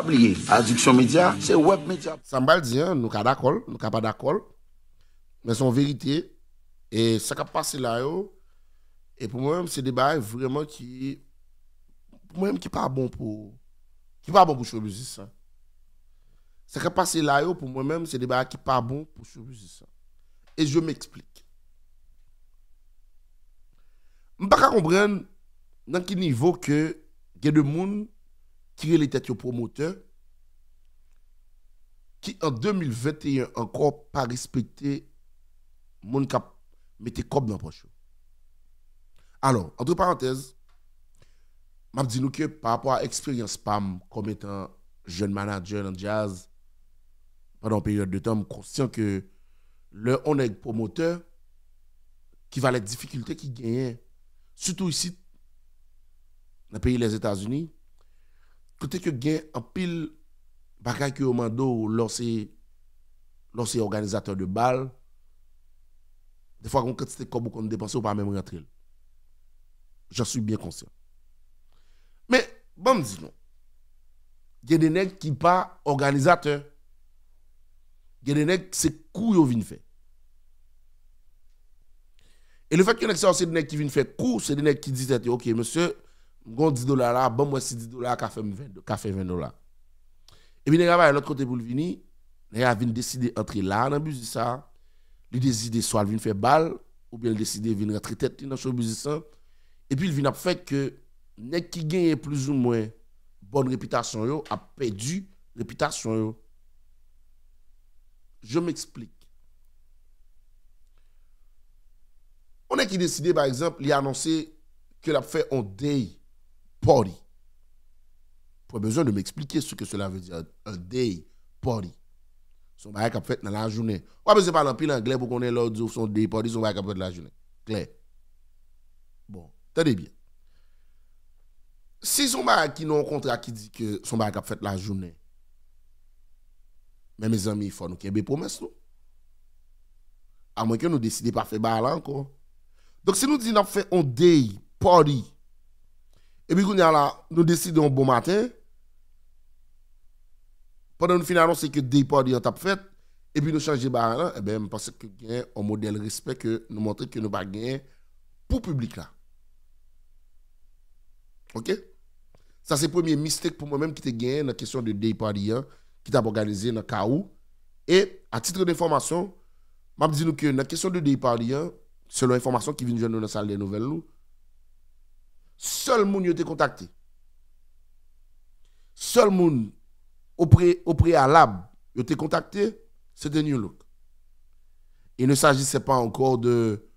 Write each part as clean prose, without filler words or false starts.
oublier, addiction média, c'est web média. Ça m'a dit, nous sommes d'accord, nous sommes pas d'accord, mais c'est en vérité. Et ça qui a passé là, et pour moi, c'est des bails vraiment qui, pour moi, qui pas bon pour, le musicien. Ça qui a passé là, pour moi-même, c'est des bails qui pas bon pour le musicien. Et je m'explique. Je ne peux pas comprendre dans quel niveau que il y a des gens qui ont les têtes promoteurs qui en 2021 encore pas respecté mon cap mettez comme dans la poche. Alors, entre parenthèses, je dis nous que par rapport à l'expérience PAM comme étant jeune manager dans le jazz pendant une période de temps, je suis conscient que le on est promoteur qui va les difficultés qui gagnent, surtout ici dans le pays des États-Unis, côté que gagne en pile bagay que au mando lorsque organisateur de bal, des fois, quand c'est comme on dépense, on ne peut pas même rentrer. J'en suis bien conscient. Mais, bon, me dis non. Il y a des nègres qui ne sont pas organisateurs. Il y a des nègres qui c'est coup qu'ils viennent faire. Et le fait que c'est des nègres qui viennent faire coup, c'est des nègres qui disent, ok, monsieur, bon $10 là, bon, moi, si $10, café $20. Et puis, les gars, de l'autre côté pour le venir, les gars viennent décider d'entrer là dans le bus ça. Il décide soit il vient faire balle ou bien il décide de venir rentrer tête dans le musicien et puis il vient faire que nèg qui gagne plus ou moins bonne réputation yo a perdu réputation yo. Je m'explique. On est qui décidé par exemple, il a annoncé que l'a fait un day party. Pas besoin de m'expliquer ce que cela veut dire un day party. Son bail qu'a fait dans la journée. Ou pas parler en pile anglais pour qu'on ait l'autre son day party son bail qu'a fait dans la journée. Clair. Bon, tenez bien. Si son bail qui n'a un contrat qui dit que son bail qu'a fait la journée. Mais mes amis, il faut nous qu'il y ait des promesses nous. À moins que nous décidions pas faire bail encore. Donc si nous disons qu'on fait un day party et puis nous décidons un bon matin pendant nous finissons, c'est que des parties ont fait, et puis nous changeons barre, et bien, parce que nous avons un modèle respect que nous montrons que nous pas gagné pour le public là. OK? Ça, c'est le premier mistake pour moi-même qui te gagné dans la question de day party, qui t'a organisé dans le cas où. Et à titre d'information, je dis que dans la question de day party, selon l'information qui vient de dans la salle des nouvelles, seul monde qui a été contacté. Seul monde au préalable, il été contacté, c'était New Look. Il ne s'agissait pas encore de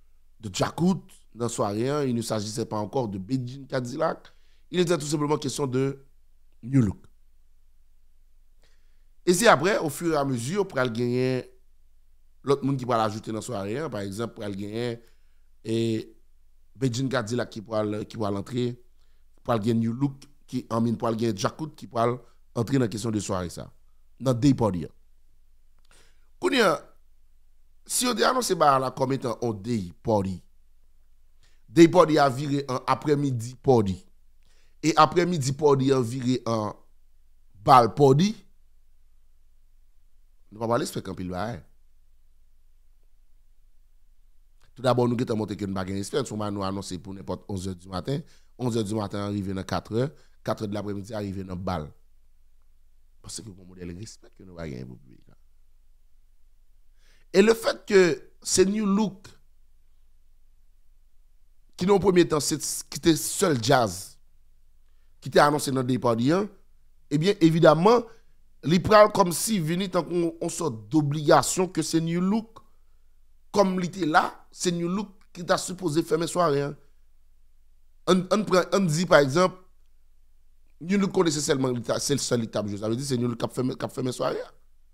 Jacout dans la soirée, il ne s'agissait pas encore de Beijing Cadillac, il était tout simplement question de New Look. Et c'est après, au fur et à mesure, pour aller gagner l'autre monde qui va l'ajouter dans la soirée, par exemple, pour aller gagner et Beijing Cadillac qui va l'entrer, pour aller gagner New Look, pour aller gagner Jacout qui va entrer dans la question de soirée ça dans day party. Kounia, si on dit annoncé là comme étant un day party a viré en après-midi party et après-midi party a viré en bal party, nous va pas laisser faire pile bail. Tout d'abord nous avons montré que nous pas gagner espérance, on nous annoncer pour n'importe 11h du matin, 11h du matin arrivé dans 4h, 4h de l'après-midi arrivé dans bal. Parce que mon modèle respecte que nous va gagner pour le public. Et le fait que c'est New Look qui dans le premier temps qui était seul jazz qui était annoncé dans des parties, eh bien évidemment, il parle comme si venait en sorte d'obligation que c'est New Look comme il était là, c'est New Look qui t'a supposé faire mes soirées. On dit par exemple New Look connaissait seulement, c'est le seul étape. Ça veut dire que c'est New Look qui a fait mes soirées.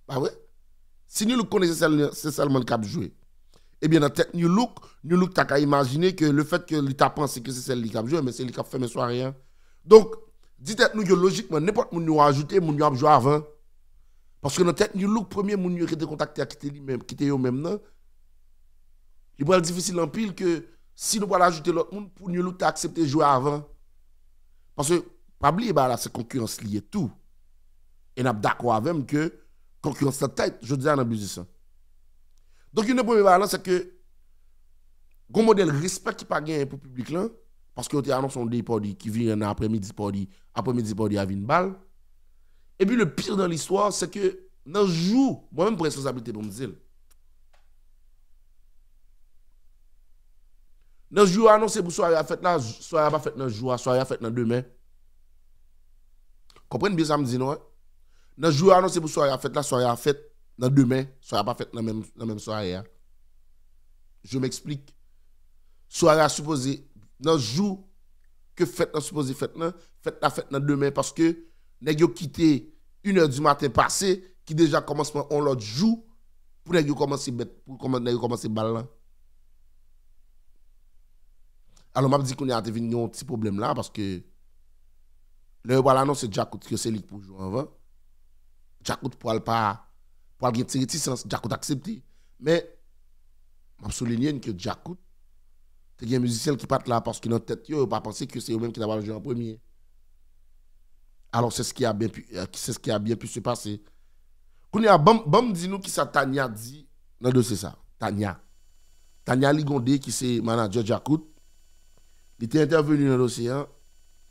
Pas vrai? Si New Look connaissait seulement le cap joué, eh bien, dans tête New Look, t'as qu'à imaginer que le fait que l'État pense que c'est celle qui a joué, mais c'est lui qui a fait mes soirées. Donc, dites-nous que logiquement, n'importe qui nous a ajouté, nous a joué avant. Parce que dans tête New Look, premier moun qui était contacté à quitter lui-même, quitter eux-mêmes, non? Il va être difficile en pile que si nous allons ajouter l'autre monde, pour New Look, t'as accepté de jouer avant. Parce que, pas oublier, bah là, c'est concurrence liée tout. Et nous sommes d'accord avec même que concurrence de tête, je dis à un musicien. Donc, une première balance, c'est que, un modèle respect qui pas gagné pour le public là, parce que vous avez annoncé un départ qui vient après-midi à Vinbal. Et puis, le pire dans l'histoire, c'est que, dans le jour, moi-même, pour responsabilité pour me dire, dans le jour annoncé pour soirée à fête là, soirée pas fête dans le jour, soirée à fête dans demain. Comprenez bien ça me dit non? Dans le jour annoncé pour soirée à fête là, soirée à fête dans demain, soirée pas fête dans même soirée. Je m'explique. Soirée à supposé dans le jour que fête là supposé fête la fête dans demain parce que nèg yo quitté 1h du matin passé qui déjà commence on l'autre jour pour nèg yo commencer balle là. Alors, je dis qu'on a un petit problème là parce que le voilà non c'est Jacout que c'est lui pour jouer avant. Jacout pour pas pour gagner réticence, Jacout accepté. Mais je souligne que Jacout c'est un musicien qui part là parce que dans tête yo pas penser que c'est eux même qui va jouer en premier. Alors c'est ce qui a bien pu se passer. Qu'on y a bam dit nous qui ça Tania dit dans le dossier ça. Tania Ligondé qui c'est manager Jacout. Il était intervenu dans le dossier,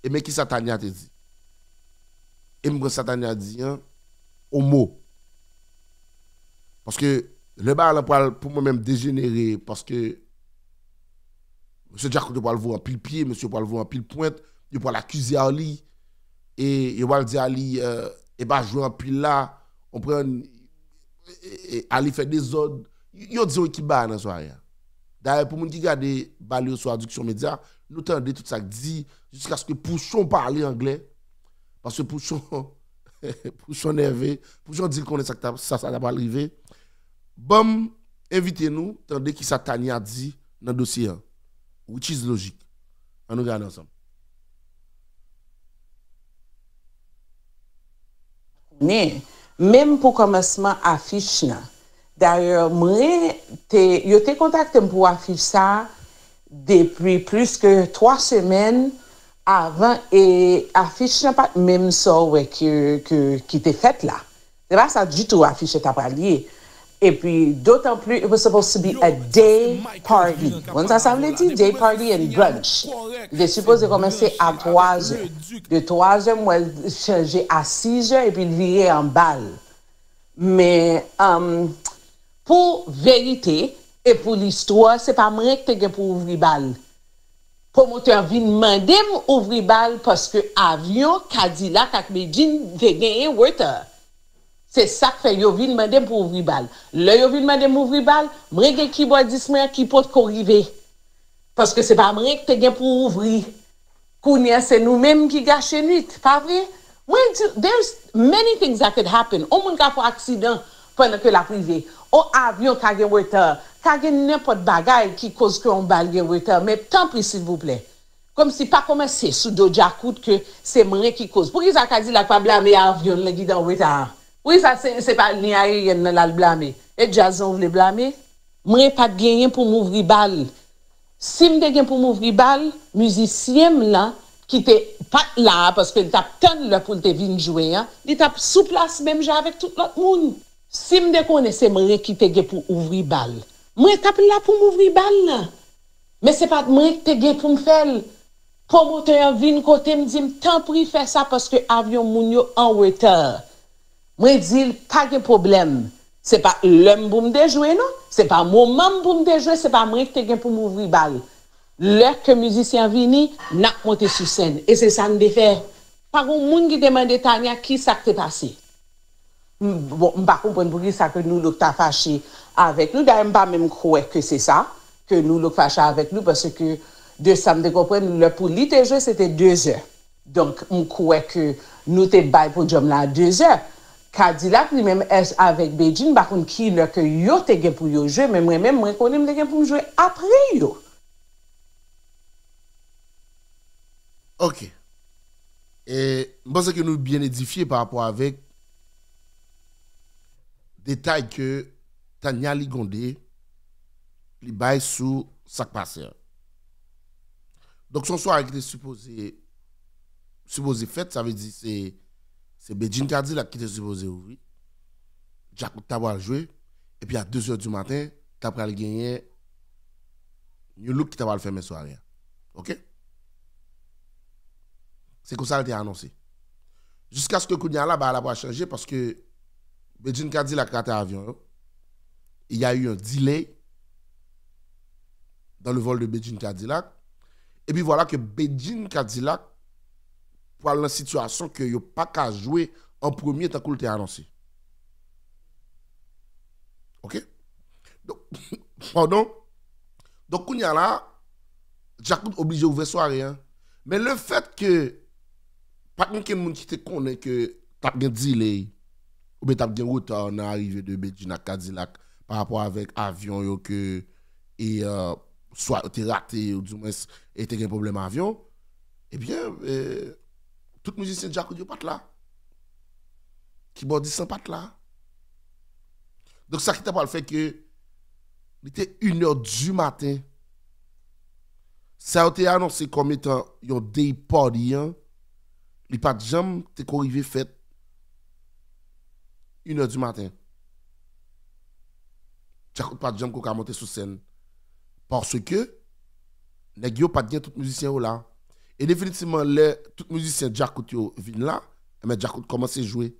et mais qui Satania te dit? Et moi, Satania dit, au mot. Parce que le bar pour moi-même dégénérer, parce que M. Jacob doit le voir en pile pied, M. doit le voir en pile pointe, il doit l'accuser à lui, et il va dire à lui, et bah jouer en pile là, on prend, Ali fait des ordres, il y a des gens qui bat dans la soirée. D'ailleurs, pour les gens qui regardent Balio sur Adduction Média, nous entendons tout ça dit jusqu'à ce que Pouchon parle anglais. Parce que Pouchon nerveux, Pouchon dit qu'on est ça va arriver. Bon, invitez-nous, tandis qui ça Tania dit dans le dossier, which is logique. On nous regarde ensemble. Même pour commencement affiche là. D'ailleurs, moi, je t'ai contacté pour afficher ça depuis plus que 3 semaines avant et affiche n'a pas même ça ouais, qui était fait là. C'est pas ça du tout affiche t'as pas lié. Et puis d'autant plus, it was supposed to be a day party. Ça veut dire day party and brunch. Il est supposé commencer à 3 heures. De 3 heures, moi, changer à 6 heures et puis virer en balle. Mais pour vérité et pour l'histoire, c'est pas moi qui t'ai pour ouvrir balle. Promoteur vient demander ouvrir balle parce que avion Cadillac avec Medine te gagné water. C'est ça que fait yo vient demander pour ouvrir balle. Le yo vient demander pour ouvrir balle, moi gen qui boit 10 mois qui peut arriver. Parce que c'est pas moi qui t'ai pour ouvrir. Kounia c'est nous-mêmes qui gâche nuit, pas vrai? There's many things that could happen. Au monde ka pour accident pendant que la privée. Au avion ka gen water, ka gen n'importe bagaille qui cause que on balle gen water, mais tant pis s'il vous plaît. Comme si pas commencer sous do Jacout que c'est moi qui cause. Pour qui ça ka dit la pas blâmer avion le qui dans water. Oui ça c'est pas ni aérien la blâmer. Et Jason voulait blâmer. Moi pas de gagner pour m'ouvrir balle. Si me gagner pour m'ouvrir balle, musicien là qui était pas là parce que t'a tant là pour te venir jouer hein, il t'a sous place même avec tout l'autre monde. Si me connaissais moi qui te pour ouvrir balle. Moi t'a là pour m'ouvrir balle. Mais c'est pas moi qui te pour me faire. Promoteur vient côté me dit tant pris faire ça parce que avion moun yo en retard. Moi dis pas de problème. C'est pas l'homme pour me déjouer non, c'est pas moment pour me déjouer, c'est pas moi qui te pour m'ouvrir balle. L'heure que musicien vini, n'a monté sur scène et c'est ça me fait. Pas un monde qui demande Tania qui ça t'est passé. Bon, pas comprendre pour qui ça que nous l'autre fâché avec nous, d'ailleurs pas même croire que c'est ça que nous l'autre fâché avec nous parce que de ça me comprendre le pour lui jouer c'était 2 heures. Donc on croit que nous t'es bail pour job là 2 heures. Cadillac lui-même est avec Beijing par contre qui le que yo te gen pour yo jouer mais moi-même moi connais me gen pour jouer après yo. OK. Et je pense que nous bien édifiés par rapport avec détail que Tania Ligondé li bail sous sac passé. Donc son soir était supposé fait, ça veut dire c'est Bedjin Cadillac qui était supposé ouvrir. Jacques t'a joué. Et puis à 2h du matin, t'as pris le gagner. New Look qui t'a le faire soirée. OK? C'est comme ça qu'il a annoncé. Jusqu'à ce que Kounia là, elle a changé parce que Bedjin Cadillac a raté l'avion. Il y a eu un delay dans le vol de Bedjin Cadillac. Et puis voilà que Bedjin Cadillac, pour la situation que il pas qu'à jouer en premier tant qu'il a annoncé. OK? Donc, pardon. Donc, Kounia là, Jacques obligé d'ouvrir soirée. Hein? Mais le fait que pas quelqu'un qui te connaît que tu as un delay ou bien tu as un retard dans l'arrivée de Bedjin Cadillac par rapport avec avion que et soit tu raté ou du moins et tu as un problème avion, eh bien tout musicien Jacques n'est pas là. Keyboardiste pas là. Donc ça qui t'a pas le fait que il était 1h du matin. Ça a été annoncé comme étant un day party. Il pas de jambe t'es arrivé fait 1h du matin. Jacques pas de jambe qu'on a monté sur scène. Parce que les gens pas de tout musicien là. Et définitivement les tout musicien Jacques viennent là, mais Jacques commence à jouer.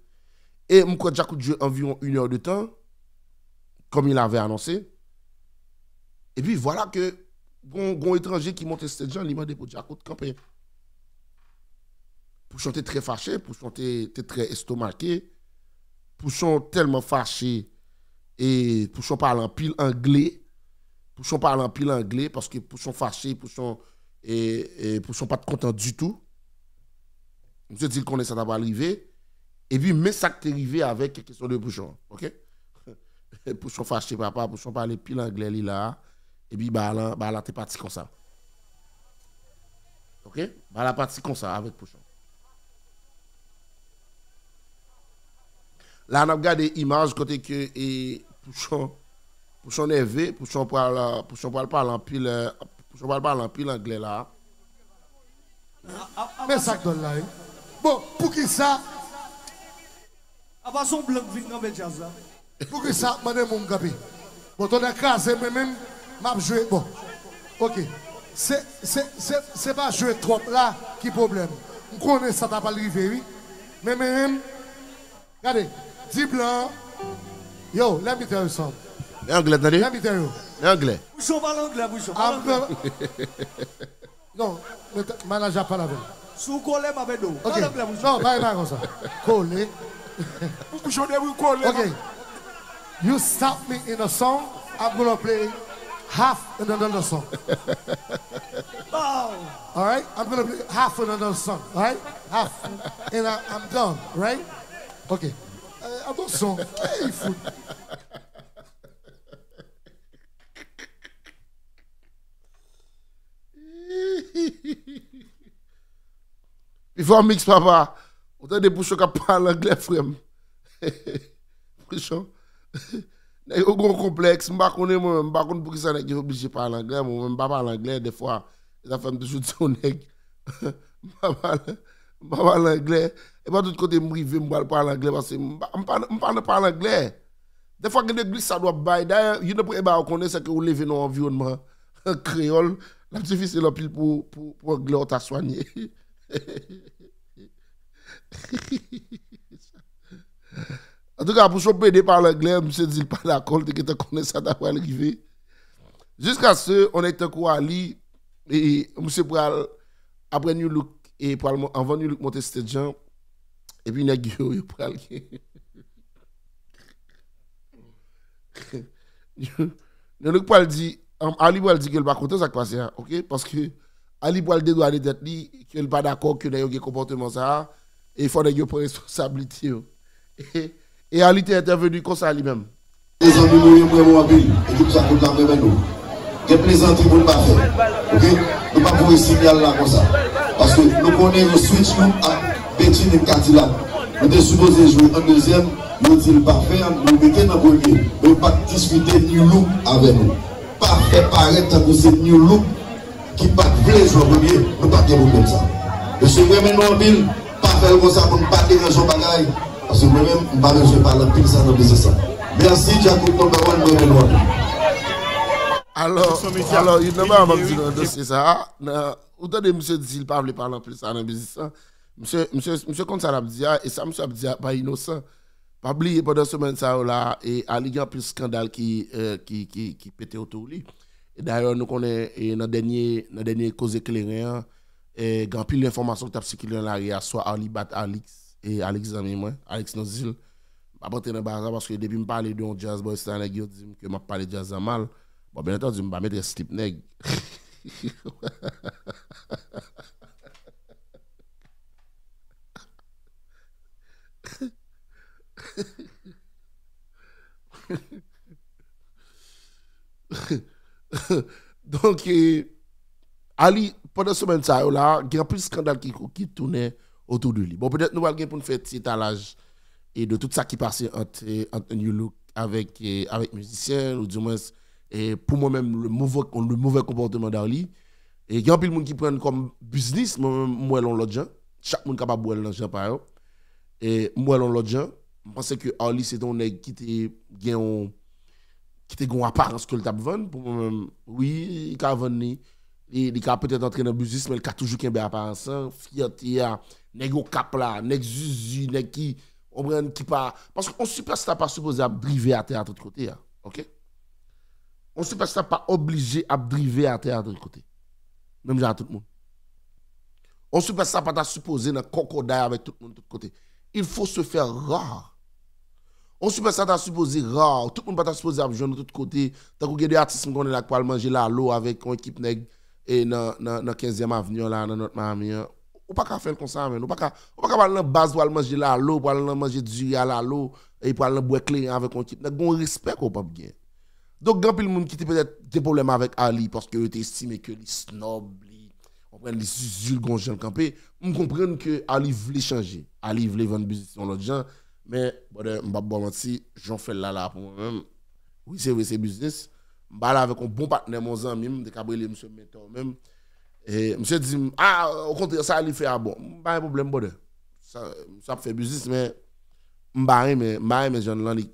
Et moi Jacques joue environ 1h de temps comme il avait annoncé. Et puis voilà que un étranger qui monte cette gens, il m'a demandé pour Jacques camper. Pour chanter très fâché, pour chanter très estomaqué, pour chanter tellement fâché et pour chanter parler en pile anglais, pour chanter parler en pile anglais parce que pour chanter fâché, pour chanter et pour chanter pas content du tout. Monsieur dit qu'on est ça va arriver et puis mais ça qui est arrivé avec quelque chose de bouchon, OK? Pour chanter fâché papa, pour chanter parler pile anglais là. Et puis, là, t'es parti comme ça. OK? Là, parti comme ça avec Pouchon. Là, on a regardé l'image côté que Pouchon est élevé, Pouchon parle en pile anglais là. Mais ça donne là. Bon, pour qui ça? Avant son blanc vient dans le jazz là. Pour qui ça, madame mon gabi? Bon, ton écrasé, moi-même. M'a joué bon. OK. C'est pas jouer trop là qui problème. On connaît ça t'a pas arrivé oui. Mais même regardez, 10 blanc. Yo, let me tell you something. Anglais attendez. Let me tell you. Anglais. Bouchon parle anglais, bouchon. Non, le manager pas la veille. Sous collé ma bédo. OK. Non, pas comme ça. Collé. Bouchon de collé. OK. You stop me in a song, I'm going to play half in another song. Wow. All right? I'm going to play half in another song. All right? Half. And I'm done. Right? Okay. Attention. Hey, foot. Il faut un mix, papa. On a des bouchons qui parlent anglais, frère. Bouchon. Il y a un gros complexe. Je ne sais pas pour qui ça n'est obligé de parler anglais. Moi, je ne parle pas anglais. Des fois, ça fait toujours dire au nègre. Je ne parle anglais. Et pas de tout côté, je ne parle anglais parce que je ne parle pas anglais. Des fois, quand l'église, ça doit bailler. D'ailleurs, il y a des gens qui connaissent que vous levez dans l'environnement créole. C'est difficile pour anglais, on t'a soigné. En tout cas, pour choper des par l'anglais, je ne suis pas d'accord que tu connais ça d'avoir arrivé. Jusqu'à ce, on est encore à lire et monsieur Pral, après New Look, et avant New Look, monter cette gens, et puis il Pral. New Look Pral dit, Ali Pral dit qu'il n'est pas content de ça qui passe, ok? Parce que Ali Pral dédoit les têtes, qu'il n'est pas d'accord que nous un comportement ça, et il faut qu'il prenne responsabilité. Et Ali est intervenu comme ça lui-même. Les amis, nous sommes vraiment en ville, et tout ça, nous sommes vraiment. Des plaisanteries pour ne pas faire. Ok? Nous ne pouvons pas voir un signal là comme ça. Parce que nous connaissons le switch à Bedjin et Cadillac. Nous sommes supposés jouer en deuxième, nous disons parfait, nous mettons dans le premier. Nous ne pouvons pas discuter New Look avec nous. Parfait paraître que c'est New Look qui ne peut pas jouer en premier, nous ne pouvons pas faire comme ça. Nous sommes vraiment en ville, pas pas faire comme ça pour ne pas déranger le bagage. Parce que moi-même, je ne pas besoin de parler pile ça dans le business. Merci, Jacob number one, moi-même. Alors, il n'a pas dit dans le dossier ça. Autant de monsieur dit il parle parler plus ça dans le business. Monsieur comme ça l'a dit et ça monsieur a dit pas innocent. Pas oublier pendant semaine ça là et à ligue plus scandale qui pétait autour lui. Et d'ailleurs nous connaît dans dernier cause éclairé et grand pile d'informations qui a circulé dans l'arrière soit Ali Bat Alex et Alex ami moi Alex Nozil pas rentrer dans bazar parce que depuis me parler de jazz boy ça nèg yo dit que m'a parlé jazz mal. Bon bien entendu me pas mettre slip nèg. Donc, Ali, pendant ce moment là, il y a plus de scandales qui tournaient autour de lui. Bon, peut-être nous allons pour nous faire petit étalage et de tout ça qui passait entre New Look avec musiciens, ou du moins, et pour moi-même, le mauvais comportement d'Ali. Et il y a plus de monde qui prennent comme business, moi, l'autre gens. Chaque monde capable de boire dans gens par exemple. Et moi, l'autre gens, je pense que Ali, c'est un nègre qui était en apparence que le tap vend pour moi-même. Oui, il a vendu. Il a peut-être entré dans le business, mais il a toujours qu'un apparence. Fierté, nègre au cap là, nègre zuzu, nègre qui pas. Parce qu'on superstar pas supposé à driver à théâtre de côté. Ok? On superstar pas obligé à driver à théâtre de côté. Même genre tout le monde. On superstar pas supposé dans crocodile avec tout le monde de côté. Il faut se faire rare. On superstar ta supposé rare. Tout le monde pas supposé à jouer de tout côté. Tant que des artistes qui là pour manger là l'eau avec une équipe nègre et dans 15e avenue là dans notre Miami. On pas qu'à faire comme ça mais on pas qu'à aller dans base pour manger là l'eau pour aller manger du à la l'eau et pour aller boire clé avec une équipe. Nèg gon respect qu'on pas bien. Donc grand pile monde qui peut-être des problèmes avec Ali parce que était estimé que les snob on prend les usules gon gens camper. On comprend que Ali voulait changer. Ali voulait vendre business sur l'autre gens. Mais, bon, si j'en fais là pour moi-même, oui, c'est vrai, c'est business. Je suis avec un bon partenaire, mon ami, de Cabrel, monsieur Mentor même. Et monsieur dit, au contraire, ça, il fait bon. Pas un problème, bon. Ça fait business, mais mais j'en ai,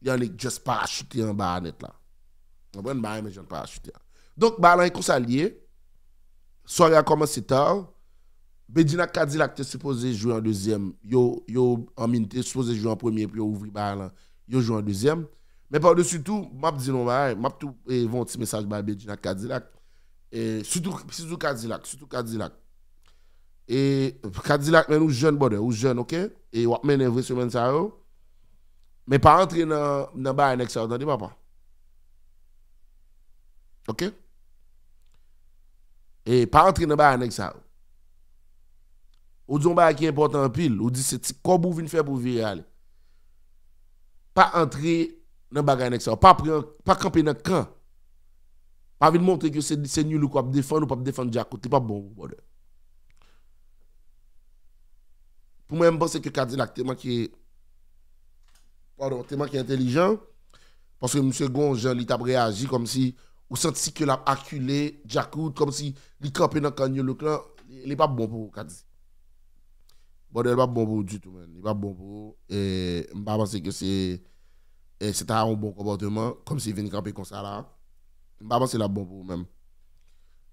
il y en a juste parachuté en bas net là. Je prends mais j'en parachuté. Donc, il est comme ça lié. Soirée a commencé tard. Bedina Cadillac était supposé jouer en deuxième. Yo en minute supposé jouer en premier puis ouvrir balle. Yo joue en deuxième. Mais par-dessus tout, m'a dit non m'a tout un petit message ba Bedina Cadillac et surtout Cadillac. Et Cadillac mais nous jeunes bonheur, ou jeunes OK et on mène une vraie semaine ça yo. Mais pas entrer dans bail next attendez papa. OK? Et pas entrer dans bail next ça. Ou dit un qui est important en pile, ou dit c'est comme vous venez faire pour virer. Pas entrer dans bagage next pas camper dans camp. Pas venir montrer que c'est nul ou quoi défendre ou pas défendre Jack, c'est pas bon pour moi je pense que Cadillac tellement qui est intelligent parce que monsieur Gon Jean il t'a réagi comme si ou senti que l'a acculé Jackout comme si il campait dans canyon le clan, il est pas bon pour Cadillac. Bon, il n'est pas bon pour du tout, man. Il n'est pas bon pour. Et je pense que c'est un bon comportement, comme s'il vient camper comme ça là. Je pense que c'est bon pour même.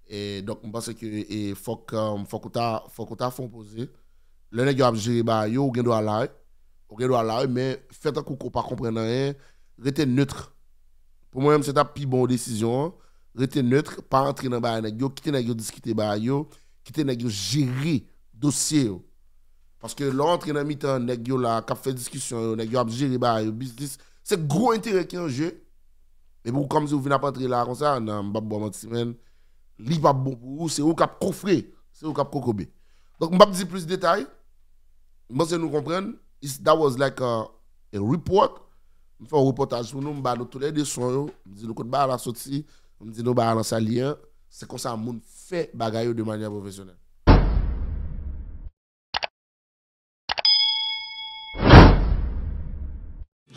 Et donc, je pense que il faut que tu aies fond posé. Le nèg a géré ba yo, ou doit là, mais faites un coup qu'on pas comprendre rien, restez neutre. Pour moi même c'est ta plus bonne décision. Restez neutre, pas entrer dans ba nèg yo, quitter nèg yo discuter ba yo, quitter nèg yo gérer dossier. Parce que l'entrée dans mi-temps, nèg yo là, qui fait discussion, nèg yo a géré ba yo business, c'est gros intérêt qui en jeu. Et pour comme si vous venez pas entrer là comme ça, non, pas bon semaine, li pas bon pour vous, c'est vous qui coffré, c'est vous qui kokobé. Donc on va dire plus de détails. Moi c'est nous comprendre, that was like a report. On fait un reportage pour nous, on va tous les deux sons, on dit nous côté ba la sortie, on dit nous ba dans salien, c'est comme ça monde fait bagaille de manière professionnelle.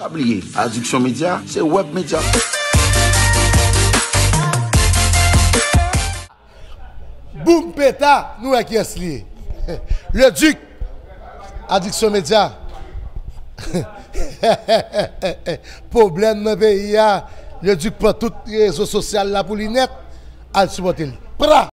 Oubliez, Addiction Média, c'est Web Média. Boum péta, nous qui est lié. Le duc Addiction média. Problème dans le pays, le duc prend tous les réseaux sociaux là pour les net, à supporter.